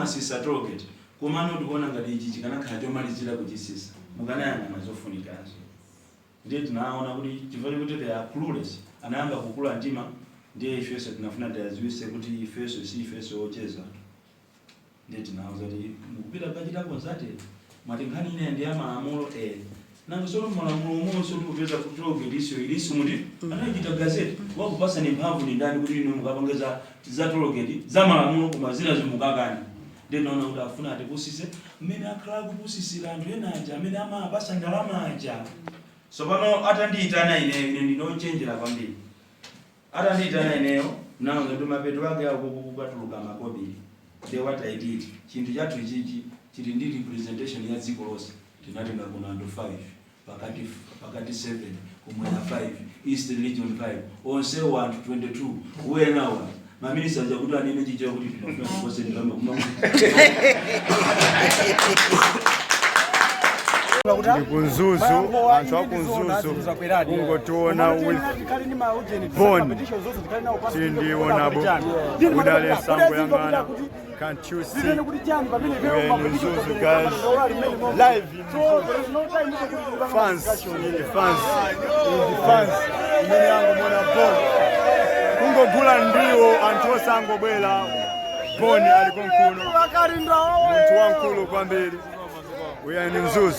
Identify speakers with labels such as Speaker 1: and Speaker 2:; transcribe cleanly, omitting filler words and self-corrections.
Speaker 1: masisa target kumano ndikuona ngati ichi chikanakhala chomalizira kuchisisa mukanayanga nazofunikazo ndiye tunaona kuti chifukwa kuti they are clueless anayamba kukula mtima ndiye ifeso tunafuna tayaziwise kuti ifeso si ifeso ocheza ndiye tunauza kuti mukupita bajita konzate mwati nkhani ine ndi amalamulo nango solo malamulo umonso tikupeza kuti target iliso muti anayita gazeti wakupasa ni mphamvu ni ndani kuti inu mukapangeza za target za malamulo kumazira zimukakani ndiye naona kuti afuna atipusise mmene akhala kupusisira anthu ena aja amene amapasa ndalama aja sopano atandiyitana ine ndinochenjera kwambiri atandiyitana ineyo naona kuti mapeto ake akukatuluka makobiri ndiye what I did chinthu chathu ichichi chili ndi representation ya dziko lonse tinatenga kuna anthu 5 pakati 7 kumwera 5 East Region 5 onse anthu 22 uyenawa maminisa aja kuti anene chicho kuti tinofuna kukose ndalama kuma
Speaker 2: kunzuzu anthu akunzuzu kungotiona with bond tindiwonabo udale nsango yang'ana. Can't you see when Nzuzu guys live in fans imene yangu mwana bond kungogula ndiwo anthu osangobwera bond aliko mkuno muntu wankulu kwambiri uya ni Nzuzu.